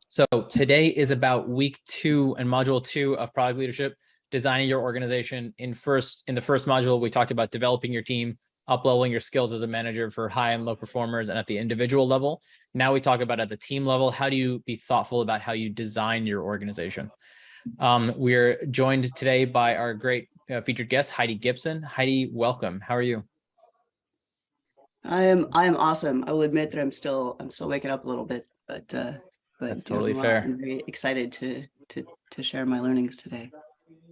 So today is about week 2 and module 2 of product leadership, designing your organization. In the first module, we talked about developing your team, up-leveling your skills as a manager for high and low performers and at the individual level. Now we talk about at the team level, how do you be thoughtful about how you design your organization? We're joined today by our great featured guest, Heidi Gibson. Heidi, welcome. How are you? I am awesome. I will admit that I'm still waking up a little bit, but that's totally fair. I'm very excited to share my learnings today.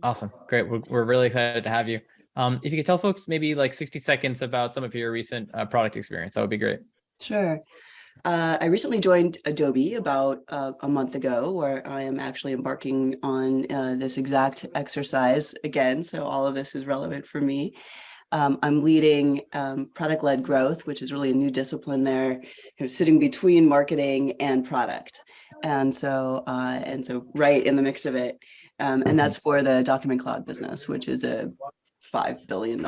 Awesome. Great. We're really excited to have you. If you could tell folks maybe like 60 seconds about some of your recent product experience, that would be great. Sure. I recently joined Adobe about a month ago, where I am actually embarking on this exact exercise again. So all of this is relevant for me. I'm leading product-led growth, which is really a new discipline there, sitting between marketing and product. And so right in the mix of it. And that's for the Document Cloud business, which is a $5 billion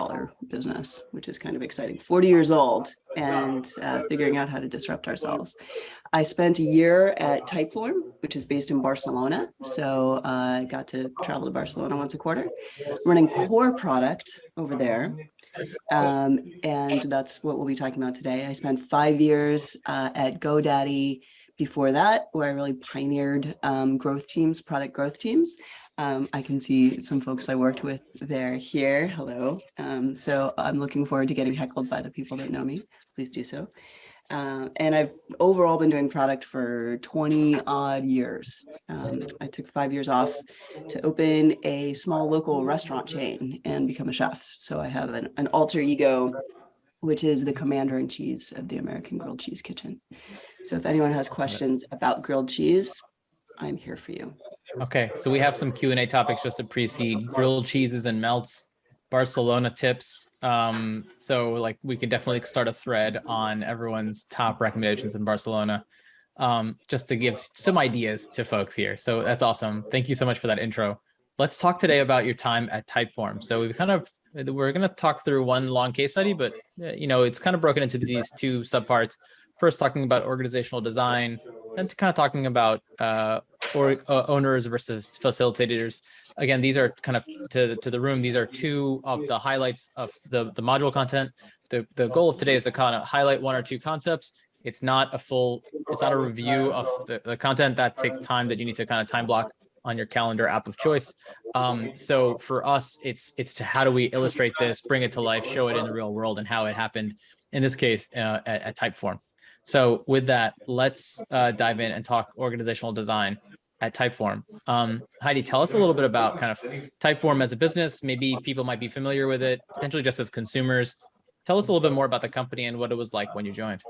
business, which is kind of exciting. 40 years old and figuring out how to disrupt ourselves. I spent a year at Typeform, which is based in Barcelona. So I got to travel to Barcelona once a quarter, running core product over there. And that's what we'll be talking about today. I spent 5 years at GoDaddy before that, where I really pioneered growth teams, product growth teams. I can see some folks I worked with there here. Hello. So I'm looking forward to getting heckled by the people that know me. Please do so. And I've overall been doing product for 20 odd years. I took 5 years off to open a small local restaurant chain and become a chef. So I have an alter ego, which is the commander-in-chief of the American Grilled Cheese Kitchen. So if anyone has questions about grilled cheese, I'm here for you. Okay, so we have some Q&A topics just to precede: grilled cheeses and melts, Barcelona tips. So like we could definitely start a thread on everyone's top recommendations in Barcelona, just to give some ideas to folks here. So that's awesome. Thank you so much for that intro. Let's talk today about your time at Typeform. So we're going to talk through one long case study, but it's kind of broken into these two subparts. First, talking about organizational design, and kind of talking about owners versus facilitators. Again, these are kind of to the room. These are two of the highlights of the module content. The goal of today is to kind of highlight one or two concepts. It's not a review of the content. That takes time that you need to kind of time block on your calendar app of choice. So for us, it's to how do we illustrate this, bring it to life, show it in the real world, and how it happened in this case at Typeform. So with that, let's dive in and talk organizational design at Typeform. Heidi, tell us a little bit about kind of Typeform as a business. Maybe people might be familiar with it, potentially just as consumers. Tell us a little bit more about the company and what it was like when you joined.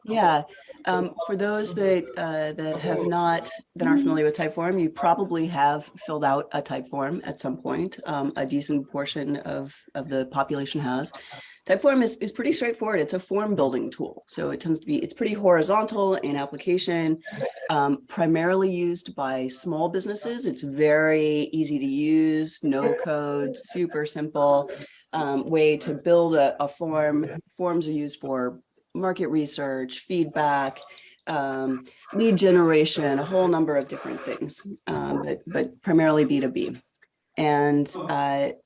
Yeah, for those that aren't familiar with Typeform, you probably have filled out a Typeform at some point. A decent portion of the population has. Typeform is pretty straightforward. It's a form building tool. So it's pretty horizontal in application, primarily used by small businesses. It's very easy to use, no code, super simple way to build a form. Forms are used for market research, feedback, lead generation, a whole number of different things, but primarily B2B. And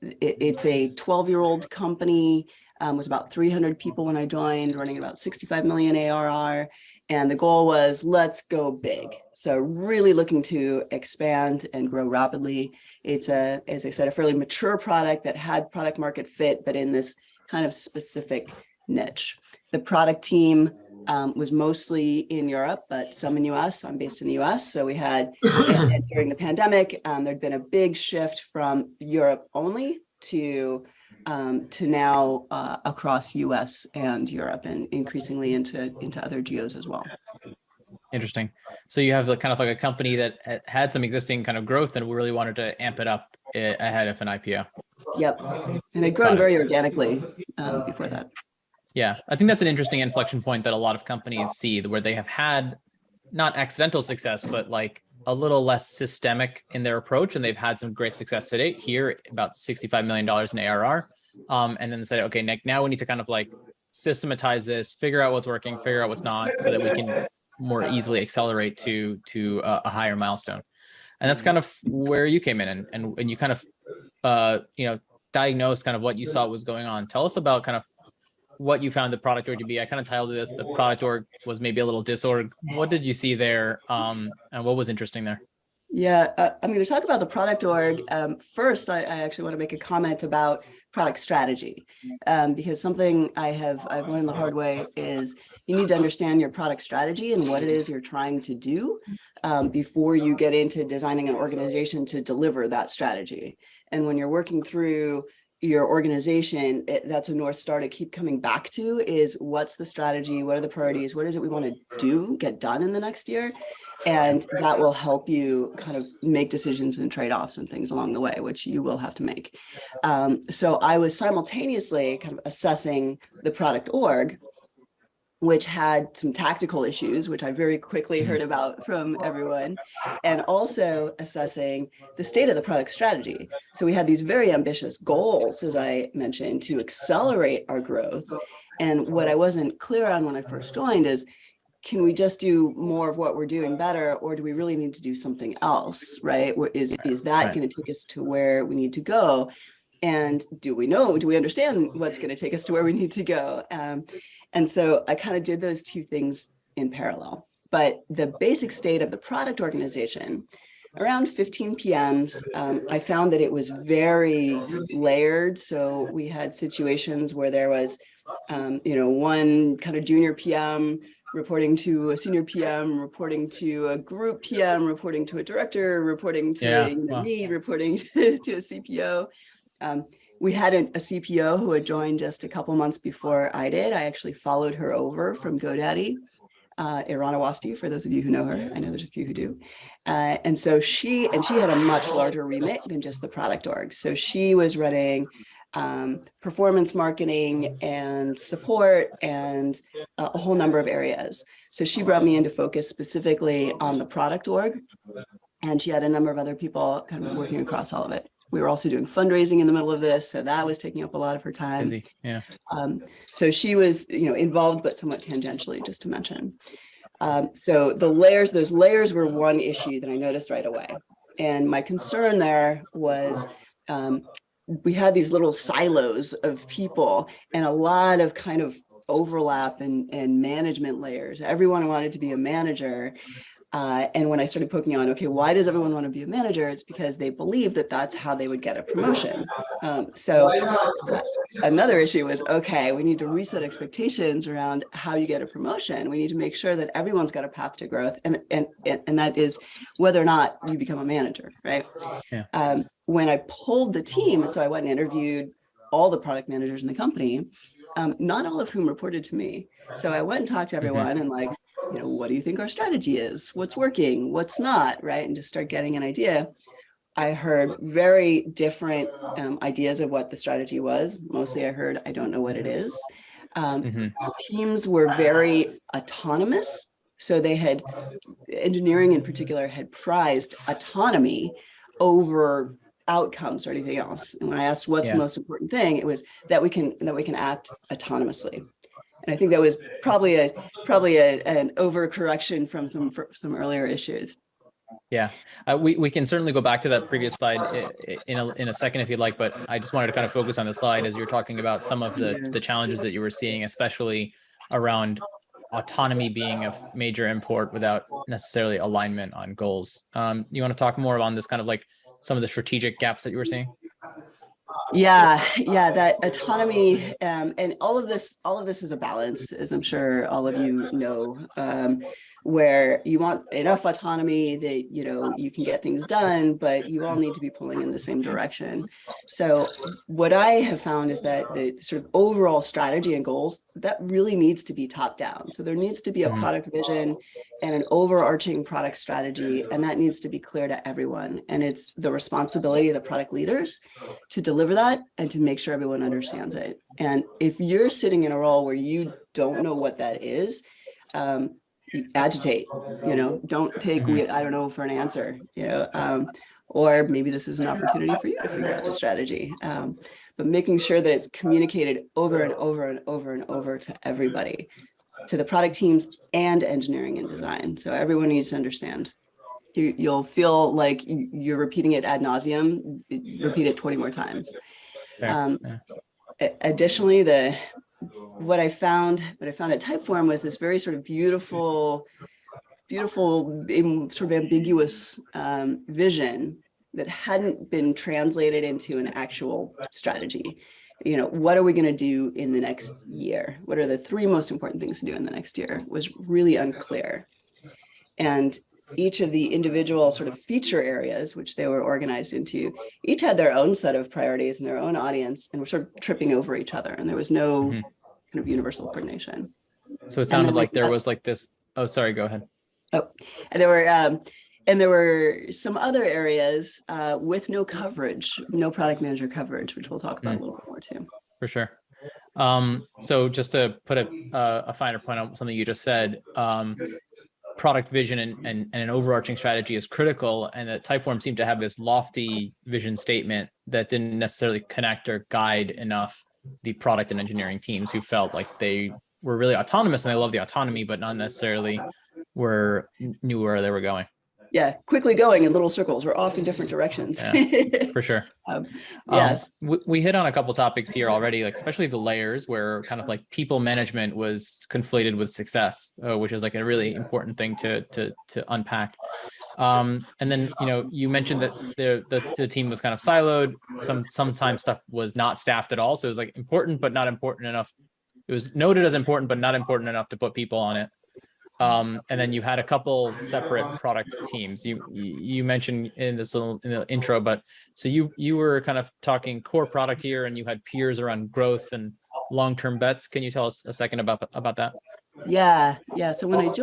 it's a 12-year-old company. Was about 300 people when I joined, running about 65 million ARR. And the goal was, let's go big. So really looking to expand and grow rapidly. It's as I said, a fairly mature product that had product market fit, but in this kind of specific niche. The product team was mostly in Europe, but some in US. I'm based in the US. So we had, during the pandemic, there'd been a big shift from Europe only to now across US and Europe, and increasingly into other geos as well. Interesting. So you have kind of like a company that had some existing kind of growth and really wanted to amp it up ahead of an IPO. Yep. And it'd grown very organically before that. Yeah, I think that's an interesting inflection point that a lot of companies see, where they have had not accidental success, but like a little less systemic in their approach, and they've had some great success to date. Here, about $65 million in ARR, and then they said, okay, Nick, now we need to kind of like systematize this, figure out what's working, figure out what's not, so that we can more easily accelerate to a higher milestone. And that's kind of where you came in, and you kind of diagnosed kind of what you saw was going on. Tell us about kind of what you found the product org to be. I kind of titled this, the product org was maybe a little disorg. What did you see there, and what was interesting there? Yeah, I'm going to talk about the product org. First, I actually want to make a comment about product strategy, because something I've learned the hard way is you need to understand your product strategy and what it is you're trying to do before you get into designing an organization to deliver that strategy. And when you're working through your organization, that's a North Star to keep coming back to, is what's the strategy, what are the priorities, what is it we want to get done in the next year? And that will help you kind of make decisions and trade-offs and things along the way, which you will have to make. So I was simultaneously kind of assessing the product org, which had some tactical issues, which I very quickly heard about from everyone, and also assessing the state of the product strategy. So we had these very ambitious goals, as I mentioned, to accelerate our growth. And what I wasn't clear on when I first joined is, can we just do more of what we're doing better, or do we really need to do something else, right? Is that going to take us to where we need to go? And do we understand what's going to take us to where we need to go? And so I kind of did those two things in parallel. But the basic state of the product organization, around 15 PMs, I found that it was very layered. So we had situations where there was, one kind of junior PM reporting to a senior PM, reporting to a group PM, reporting to a director, reporting to me, reporting to a CPO. We had a CPO who had joined just a couple months before I did. I actually followed her over from GoDaddy, Irana Wasti, for those of you who know her. I know there's a few who do. And so she had a much larger remit than just the product org. So she was running performance marketing and support and a whole number of areas. So she brought me in to focus specifically on the product org, and she had a number of other people kind of working across all of it. We were also doing fundraising in the middle of this, so that was taking up a lot of her time. Busy. Yeah. So she was, involved, but somewhat tangentially, just to mention. So those layers were one issue that I noticed right away. And my concern there was we had these little silos of people and a lot of kind of overlap and management layers. Everyone wanted to be a manager. And when I started poking on, okay, why does everyone want to be a manager? It's because they believe that that's how they would get a promotion. So another issue was, okay, we need to reset expectations around how you get a promotion. We need to make sure that everyone's got a path to growth, and that is whether or not you become a manager, right? Yeah. When I polled the team, and so I went and interviewed all the product managers in the company, not all of whom reported to me. So I went and talked to everyone and what do you think our strategy is? What's working? What's not, right? And just start getting an idea. I heard very different ideas of what the strategy was. Mostly I heard, I don't know what it is. Teams were very autonomous. So they had, engineering in particular, had prized autonomy over outcomes or anything else. And when I asked what's the most important thing, it was that we can act autonomously. And I think that was probably an overcorrection from some earlier issues. Yeah, we can certainly go back to that previous slide in a second if you'd like, but I just wanted to kind of focus on the slide as you're talking about some of the challenges that you were seeing, especially around autonomy being a major import without necessarily alignment on goals. You want to talk more on this kind of like some of the strategic gaps that you were seeing? Yeah, that autonomy, and all of this is a balance, as I'm sure all of you know, where you want enough autonomy that you can get things done, but you all need to be pulling in the same direction. So what I have found is that the sort of overall strategy and goals, that really needs to be top down. So there needs to be a product vision and an overarching product strategy, and that needs to be clear to everyone. And it's the responsibility of the product leaders to deliver that and to make sure everyone understands it. And if you're sitting in a role where you don't know what that is, agitate, don't take I don't know for an answer, or maybe this is an opportunity for you to figure out the strategy. but making sure that it's communicated over and over and over and over to everybody, to the product teams and engineering and design. So everyone needs to understand. You'll feel like you're repeating it ad nauseum. Repeat it 20 more times. Additionally, what I found at Typeform was this very sort of beautiful, sort of ambiguous vision that hadn't been translated into an actual strategy. You know, what are we going to do in the next year? What are the 3 most important things to do in the next year? Was really unclear. And each of the individual sort of feature areas, which they were organized into, each had their own set of priorities and their own audience, and were sort of tripping over each other. And there was no kind of universal coordination. So it sounded like there was like this. Oh, sorry, go ahead. Oh, and there were some other areas with no coverage, no product manager coverage, which we'll talk about a little bit more too. For sure. So just to put a finer point on something you just said, product vision and an overarching strategy is critical, and that Typeform seemed to have this lofty vision statement that didn't necessarily connect or guide enough the product and engineering teams, who felt like they were really autonomous and they love the autonomy, but not necessarily knew where they were going. Yeah, quickly going in little circles. We're off in different directions. Yeah, for sure. Yes. We hit on a couple topics here already, like especially the layers where kind of like people management was conflated with success, which is like a really important thing to unpack. And then, you know, you mentioned that the team was kind of siloed. Sometimes stuff was not staffed at all. So it was like important, but not important enough. It was noted as important, but not important enough to put people on it. And then you had a couple separate product teams. You mentioned in the intro, but so you were kind of talking core product here, and you had peers around growth and long-term bets. Can you tell us a second about that? Yeah. So when I joined